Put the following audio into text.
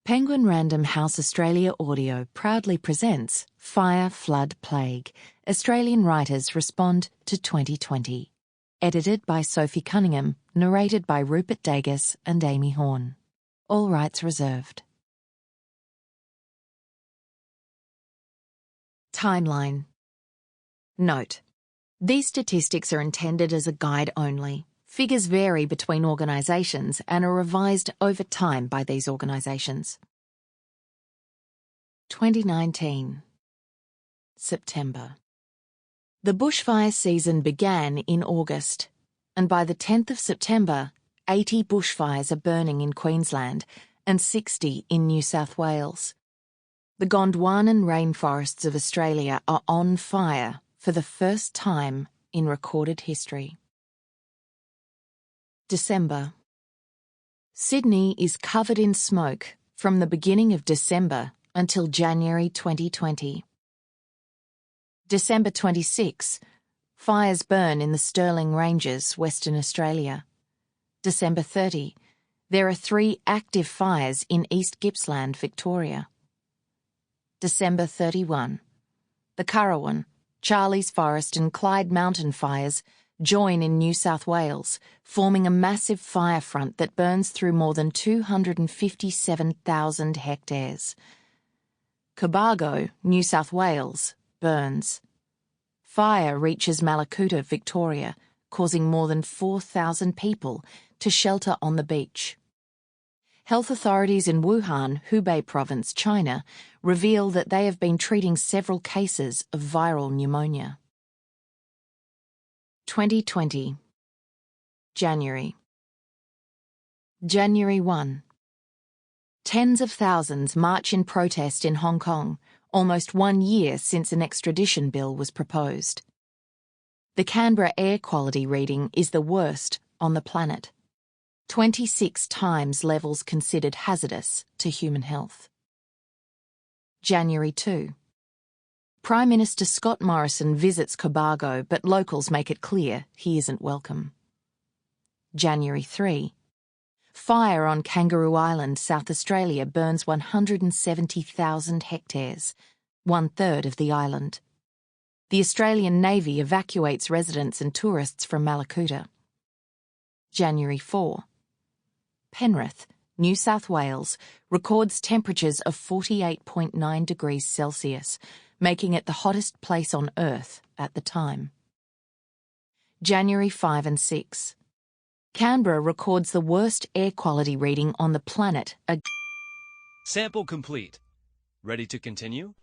Penguin Random House Australia Audio proudly presents Fire, Flood, Plague. Australian writers respond to 2020. Edited by Sophie Cunningham, narrated by Rupert, Degas and Aimee Horne. All rights reserved. Timeline. Note: these statistics are intended as a guide only. Figures vary between organisations and are revised over time by these organisations. 2019. September. The bushfire season began in August, and by the 10th of September, 80 bushfires are burning in Queensland and 60 in New South Wales. The Gondwanan rainforests of Australia are on fire for the first time in recorded history. December. Sydney is covered in smoke from the beginning of December until January 2020. December 26. Fires burn in the Stirling Ranges, Western Australia. December 30. There are 3 active fires in East Gippsland, Victoria. December 31. The Currowan, Charlie's Forest and Clyde Mountain fires join in New South Wales, forming a massive fire front that burns through more than 257,000 hectares. Cobargo, New South Wales, burns. Fire reaches Malakuta, Victoria, causing more than 4,000 people to shelter on the beach. Health authorities in Wuhan, Hubei Province, China, reveal that they have been treating several cases of viral pneumonia. 2020. January. January 1. Tens of thousands march in protest in Hong Kong, almost 1 year since an extradition bill was proposed. The Canberra air quality reading is the worst on the planet, 26 times levels considered hazardous to human health. January 2. Prime Minister Scott Morrison visits Cobargo, but locals make it clear he isn't welcome. January 3. Fire on Kangaroo Island, South Australia burns 170,000 hectares, 1/3 of the island. The Australian Navy evacuates residents and tourists from Malakuta. January 4. Penrith, New South Wales, records temperatures of 48.9 degrees Celsius, making it the hottest place on Earth at the time. January 5 and 6. Canberra records the worst air quality reading on the planet. Sample complete. Ready to continue?